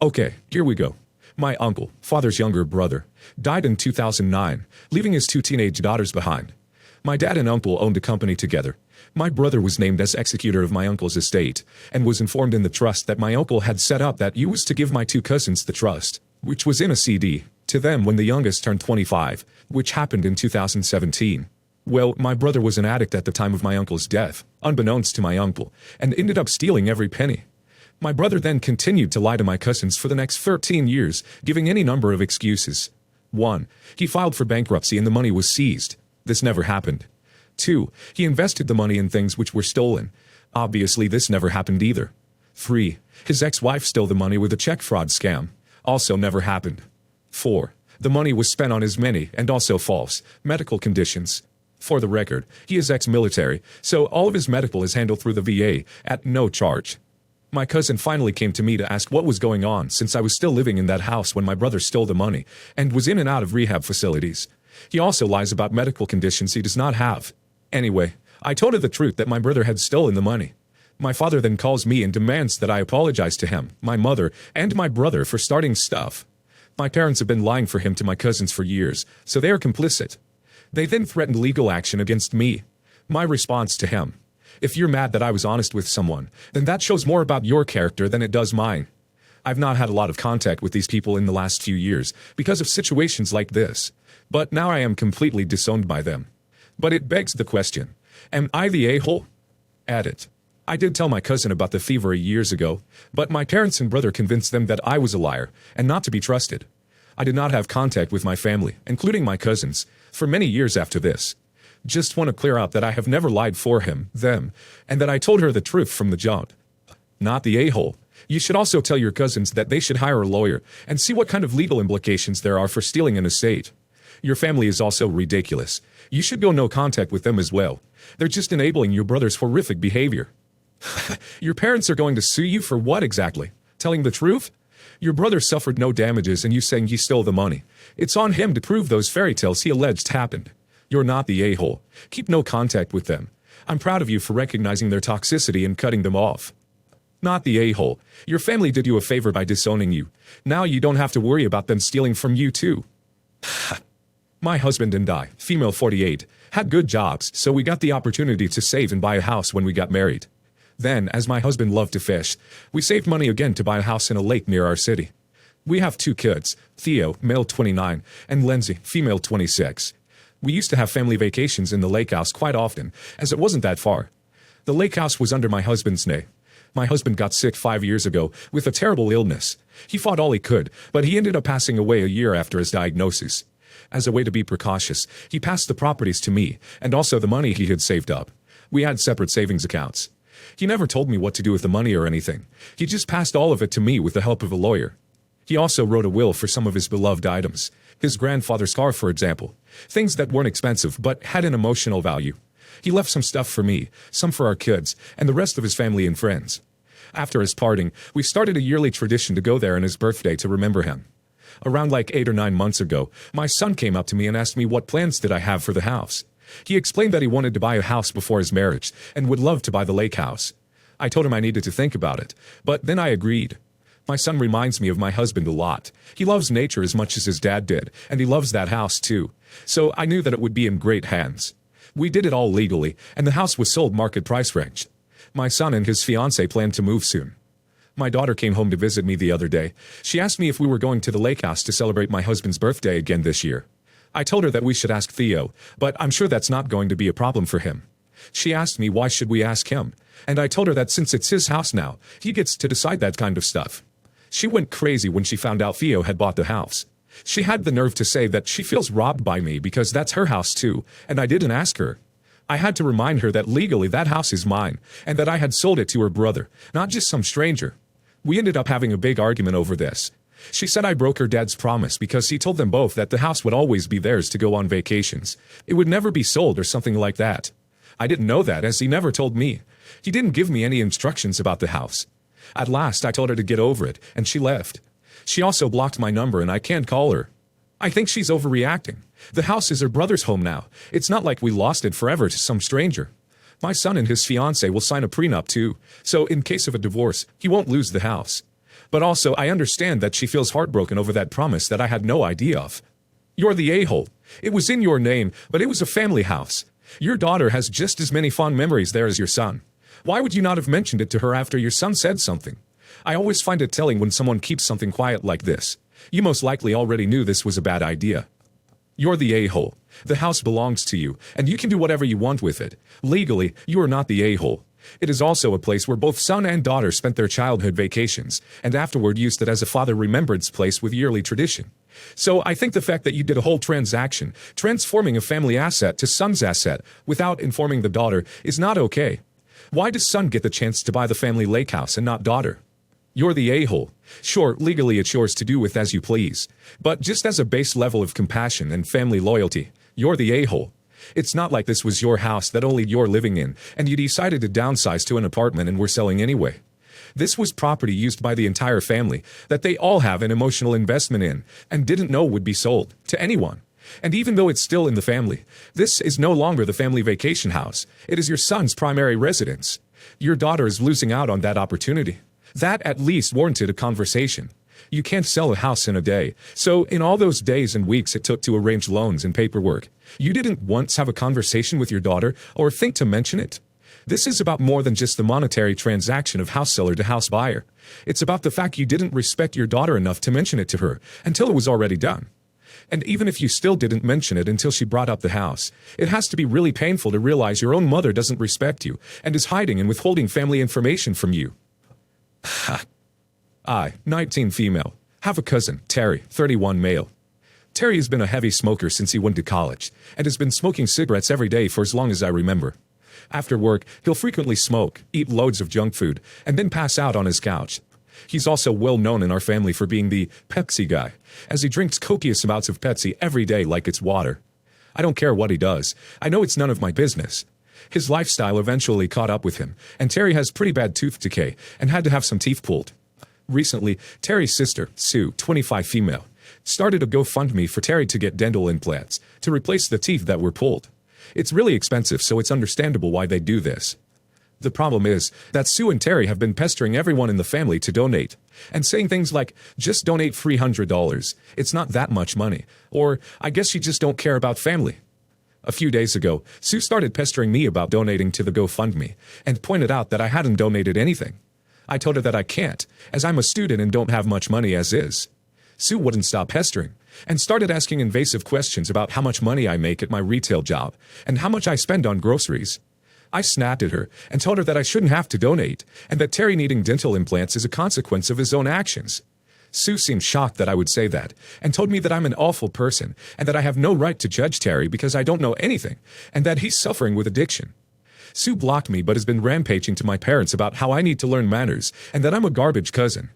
Okay, here we go. My uncle, father's younger brother, died in 2009, leaving his two teenage daughters behind. My dad and uncle owned a company together. My brother was named as executor of my uncle's estate, and was informed in the trust that my uncle had set up that he was to give my two cousins the trust, which was in a CD, to them when the youngest turned 25, which happened in 2017. Well, my brother was an addict at the time of my uncle's death, unbeknownst to my uncle, and ended up stealing every penny. My brother then continued to lie to my cousins for the next 13 years, giving any number of excuses. 1. He filed for bankruptcy and the money was seized. This never happened. 2. He invested the money in things which were stolen. Obviously, this never happened either. 3. His ex-wife stole the money with a check fraud scam. Also never happened. 4. The money was spent on his many, and also false, medical conditions. For the record, he is ex-military, so all of his medical is handled through the VA, at no charge. My cousin finally came to me to ask what was going on since I was still living in that house when my brother stole the money, and was in and out of rehab facilities. He also lies about medical conditions he does not have. Anyway, I told her the truth that my brother had stolen the money. My father then calls me and demands that I apologize to him, my mother, and my brother for starting stuff. My parents have been lying for him to my cousins for years, so they are complicit. They then threatened legal action against me. My response to him: if you're mad that I was honest with someone, then that shows more about your character than it does mine. I've not had a lot of contact with these people in the last few years because of situations like this, but now I am completely disowned by them. But it begs the question, am I the a-hole? Edit. I did tell my cousin about the thievery years ago, but my parents and brother convinced them that I was a liar and not to be trusted. I did not have contact with my family, including my cousins, for many years after this. Just want to clear out that I have never lied for him, them, and that I told her the truth from the jump. Not the a-hole. You should also tell your cousins that they should hire a lawyer and see what kind of legal implications there are for stealing an estate. Your family is also ridiculous. You should go no contact with them as well. They're just enabling your brother's horrific behavior. Your parents are going to sue you for what exactly? Telling the truth? Your brother suffered no damages and you saying he stole the money. It's on him to prove those fairy tales he alleged happened. You're not the a-hole. Keep no contact with them. I'm proud of you for recognizing their toxicity and cutting them off. Not the a-hole. Your family did you a favor by disowning you. Now you don't have to worry about them stealing from you too. My husband and I, female 48, had good jobs, so we got the opportunity to save and buy a house when we got married. Then, as my husband loved to fish, we saved money again to buy a house in a lake near our city. We have 2 kids, Theo, male 29, and Lindsay, female 26. We used to have family vacations in the lake house quite often, as it wasn't that far. The lake house was under my husband's name. My husband got sick 5 years ago with a terrible illness. He fought all he could, but he ended up passing away a year after his diagnosis. As a way to be precautious, he passed the properties to me, and also the money he had saved up. We had separate savings accounts. He never told me what to do with the money or anything. He just passed all of it to me with the help of a lawyer. He also wrote a will for some of his beloved items. His grandfather's car, for example. Things that weren't expensive, but had an emotional value. He left some stuff for me, some for our kids, and the rest of his family and friends. After his parting, we started a yearly tradition to go there on his birthday to remember him. Around like 8 or 9 months ago, my son came up to me and asked me what plans did I have for the house. He explained that he wanted to buy a house before his marriage and would love to buy the lake house. I told him I needed to think about it, but then I agreed. My son reminds me of my husband a lot. He loves nature as much as his dad did, and he loves that house too. So I knew that it would be in great hands. We did it all legally, and the house was sold market price range. My son and his fiancée planned to move soon. My daughter came home to visit me the other day. She asked me if we were going to the lake house to celebrate my husband's birthday again this year. I told her that we should ask Theo, but I'm sure that's not going to be a problem for him. She asked me why should we ask him, and I told her that since it's his house now, he gets to decide that kind of stuff. She went crazy when she found out Theo had bought the house. She had the nerve to say that she feels robbed by me because that's her house too, and I didn't ask her. I had to remind her that legally that house is mine, and that I had sold it to her brother, not just some stranger. We ended up having a big argument over this. She said I broke her dad's promise because he told them both that the house would always be theirs to go on vacations. It would never be sold or something like that. I didn't know that, as he never told me. He didn't give me any instructions about the house. At last, I told her to get over it, and she left. She also blocked my number and I can't call her. I think she's overreacting. The house is her brother's home now. It's not like we lost it forever to some stranger. My son and his fiancée will sign a prenup too, so in case of a divorce, he won't lose the house. But also, I understand that she feels heartbroken over that promise that I had no idea of. You're the a-hole. It was in your name, but it was a family house. Your daughter has just as many fond memories there as your son. Why would you not have mentioned it to her after your son said something? I always find it telling when someone keeps something quiet like this. You most likely already knew this was a bad idea. You're the a-hole. The house belongs to you, and you can do whatever you want with it. Legally, you are not the a-hole. It is also a place where both son and daughter spent their childhood vacations, and afterward used it as a father remembrance place with yearly tradition. So I think the fact that you did a whole transaction, transforming a family asset to son's asset, without informing the daughter, is not okay. Why does son get the chance to buy the family lake house and not daughter? You're the a-hole. Sure, legally it's yours to do with as you please. But just as a base level of compassion and family loyalty, you're the a-hole. It's not like this was your house that only you're living in, and you decided to downsize to an apartment and were selling anyway. This was property used by the entire family that they all have an emotional investment in and didn't know would be sold to anyone. And even though it's still in the family, this is no longer the family vacation house. It is your son's primary residence. Your daughter is losing out on that opportunity. That at least warranted a conversation. You can't sell a house in a day. So in all those days and weeks it took to arrange loans and paperwork, you didn't once have a conversation with your daughter or think to mention it. This is about more than just the monetary transaction of house seller to house buyer. It's about the fact you didn't respect your daughter enough to mention it to her until it was already done. And even if you still didn't mention it until she brought up the house, it has to be really painful to realize your own mother doesn't respect you and is hiding and withholding family information from you. I, 19 female, have a cousin, Terry, 31 male. Terry has been a heavy smoker since he went to college and has been smoking cigarettes every day for as long as I remember. After work, he'll frequently smoke, eat loads of junk food, and then pass out on his couch. He's also well known in our family for being the Pepsi guy, as he drinks copious amounts of Pepsi every day like it's water. I don't care what he does. I know it's none of my business. His lifestyle eventually caught up with him, and Terry has pretty bad tooth decay and had to have some teeth pulled. Recently, Terry's sister, Sue, 25 female, started a GoFundMe for Terry to get dental implants to replace the teeth that were pulled. It's really expensive, so it's understandable why they do this. The problem is that Sue and Terry have been pestering everyone in the family to donate, and saying things like, just donate $300, it's not that much money, or I guess you just don't care about family. A few days ago, Sue started pestering me about donating to the GoFundMe, and pointed out that I hadn't donated anything. I told her that I can't, as I'm a student and don't have much money as is. Sue wouldn't stop pestering, and started asking invasive questions about how much money I make at my retail job, and how much I spend on groceries. I snapped at her and told her that I shouldn't have to donate, and that Terry needing dental implants is a consequence of his own actions. Sue seemed shocked that I would say that, and told me that I'm an awful person, and that I have no right to judge Terry because I don't know anything, and that he's suffering with addiction. Sue blocked me but has been rampaging to my parents about how I need to learn manners, and that I'm a garbage cousin.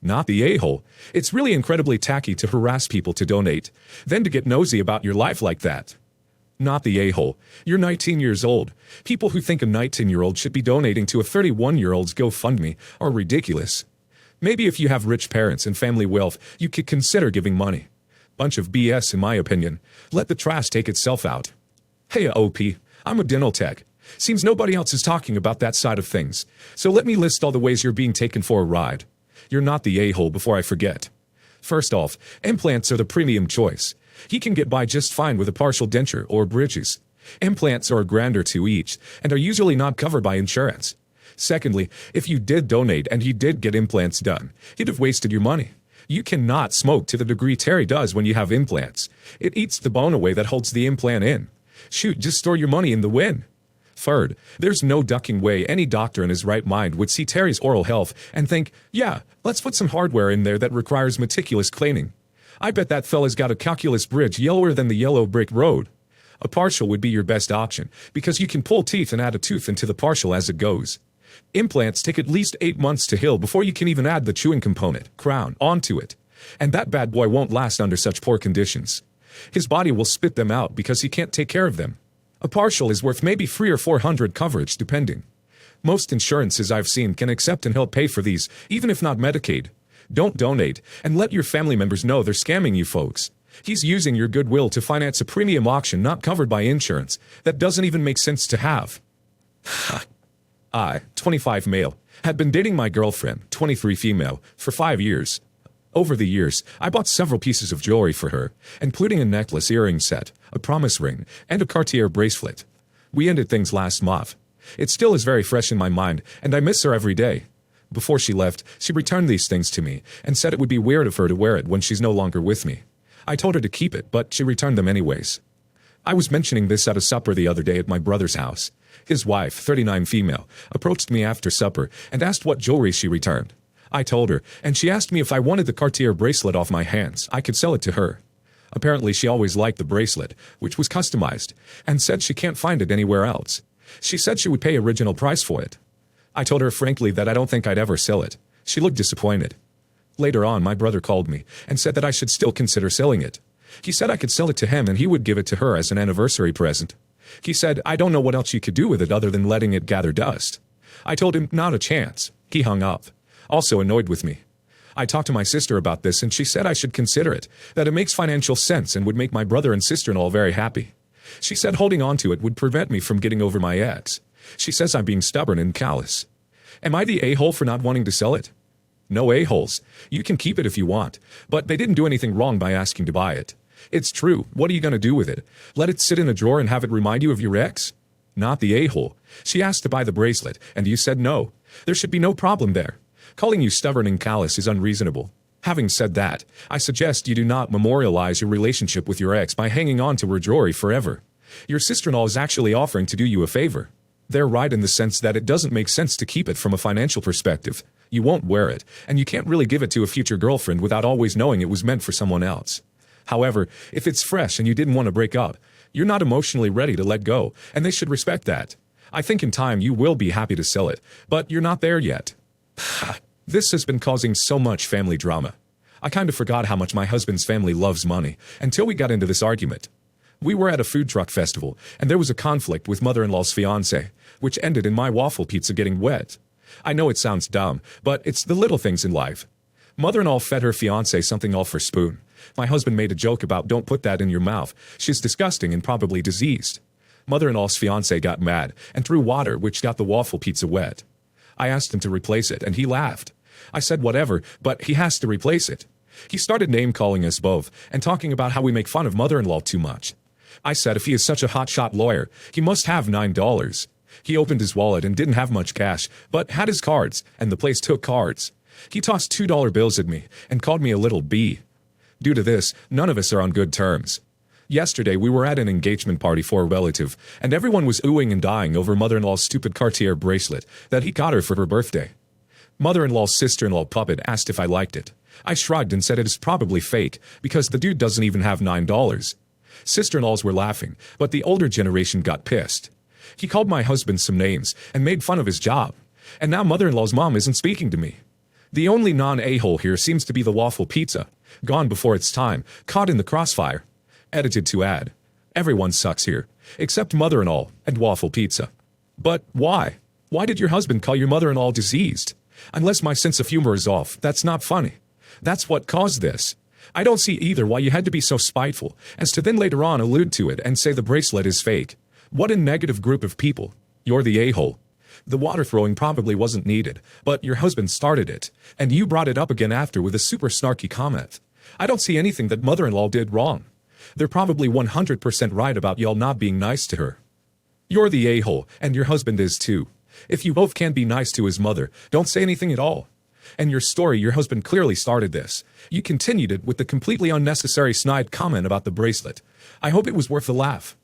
Not the a-hole. It's really incredibly tacky to harass people to donate, then to get nosy about your life like that. Not the a-hole. You're 19 years old. People who think a 19-year-old should be donating to a 31-year-old's GoFundMe are ridiculous. Maybe if you have rich parents and family wealth, you could consider giving money. Bunch of BS in my opinion. Let the trash take itself out. Hey OP, I'm a dental tech. Seems nobody else is talking about that side of things. So let me list all the ways you're being taken for a ride. You're not the a-hole before I forget. First off, implants are the premium choice. He can get by just fine with a partial denture or bridges. Implants are $1,000 or $2,000 each and are usually not covered by insurance. Secondly, if you did donate and he did get implants done, he'd have wasted your money. You cannot smoke to the degree Terry does when you have implants. It eats the bone away that holds the implant in. Shoot, just store your money in the win. Third, there's no ducking way any doctor in his right mind would see Terry's oral health and think, yeah, let's put some hardware in there that requires meticulous cleaning. I bet that fella's got a calculus bridge yellower than the yellow brick road. A partial would be your best option, because you can pull teeth and add a tooth into the partial as it goes. Implants take at least 8 months to heal before you can even add the chewing component, crown, onto it. And that bad boy won't last under such poor conditions. His body will spit them out because he can't take care of them. A partial is worth maybe $300 or $400 coverage, depending. Most insurances I've seen can accept and help pay for these, even if not Medicaid. Don't donate, and let your family members know they're scamming you folks. He's using your goodwill to finance a premium auction not covered by insurance that doesn't even make sense to have. I, 25 male, Had been dating my girlfriend, 23 female, for 5 years. Over the years, I bought several pieces of jewelry for her, including a necklace earring set, a promise ring, and a Cartier bracelet. We ended things last month. It still is very fresh in my mind, and I miss her every day. Before she left, she returned these things to me and said it would be weird of her to wear it when she's no longer with me. I told her to keep it, but she returned them anyways. I was mentioning this at a supper the other day at my brother's house. His wife, 39 female, approached me after supper and asked what jewelry she returned. I told her, and she asked me if I wanted the Cartier bracelet off my hands. I could sell it to her. Apparently she always liked the bracelet, which was customized, and said she can't find it anywhere else. She said she would pay original price for it. I told her frankly that I don't think I'd ever sell it. She looked disappointed. Later on, my brother called me and said that I should still consider selling it. He said I could sell it to him and he would give it to her as an anniversary present. He said, I don't know what else you could do with it other than letting it gather dust. I told him, not a chance. He hung up, also annoyed with me. I talked to my sister about this and she said I should consider it, that it makes financial sense and would make my brother and sister-in-law very happy. She said holding on to it would prevent me from getting over my ex. She says I'm being stubborn and callous. Am I the a-hole for not wanting to sell it? No a-holes. You can keep it if you want, but they didn't do anything wrong by asking to buy it. It's true. What are you going to do with it? Let it sit in a drawer and have it remind you of your ex? Not the a-hole. She asked to buy the bracelet, and you said no. There should be no problem there. Calling you stubborn and callous is unreasonable. Having said that, I suggest you do not memorialize your relationship with your ex by hanging on to her jewelry forever. Your sister-in-law is actually offering to do you a favor. They're right in the sense that it doesn't make sense to keep it from a financial perspective. You won't wear it, and you can't really give it to a future girlfriend without always knowing it was meant for someone else. However, if it's fresh and you didn't want to break up, you're not emotionally ready to let go, and they should respect that. I think in time you will be happy to sell it, but you're not there yet. This has been causing so much family drama. I kind of forgot how much my husband's family loves money until we got into this argument. We were at a food truck festival, and there was a conflict with mother-in-law's fiancé, which ended in my waffle pizza getting wet. I know it sounds dumb, but it's the little things in life. Mother-in-law fed her fiancé something all for spoon. My husband made a joke about don't put that in your mouth. She's disgusting and probably diseased. Mother-in-law's fiancé got mad and threw water which got the waffle pizza wet. I asked him to replace it and he laughed. I said whatever, but he has to replace it. He started name-calling us both and talking about how we make fun of mother-in-law too much. I said if he is such a hotshot lawyer, he must have $9. He opened his wallet and didn't have much cash, but had his cards, and the place took cards. He tossed $2 bills at me and called me a little bee. Due to this, none of us are on good terms. Yesterday, we were at an engagement party for a relative, and everyone was oohing and dying over mother-in-law's stupid Cartier bracelet that he got her for her birthday. Mother-in-law's sister-in-law puppet asked if I liked it. I shrugged and said it is probably fake, because the dude doesn't even have $9. Sister-in-laws were laughing, but the older generation got pissed. He called my husband some names and made fun of his job. And now mother-in-law's mom isn't speaking to me. The only non-a-hole here seems to be the waffle pizza. Gone before its time, caught in the crossfire. Edited to add, everyone sucks here, except mother-in-law and waffle pizza. But why? Why did your husband call your mother-in-law diseased? Unless my sense of humor is off, that's not funny. That's what caused this. I don't see either why you had to be so spiteful, as to then later on allude to it and say the bracelet is fake. What a negative group of people. You're the a-hole. The water throwing probably wasn't needed, but your husband started it, and you brought it up again after with a super snarky comment. I don't see anything that mother-in-law did wrong. They're probably 100% right about y'all not being nice to her. You're the a-hole, and your husband is too. If you both can't be nice to his mother, don't say anything at all. And your story, your husband clearly started this. You continued it with the completely unnecessary snide comment about the bracelet. I hope it was worth the laugh.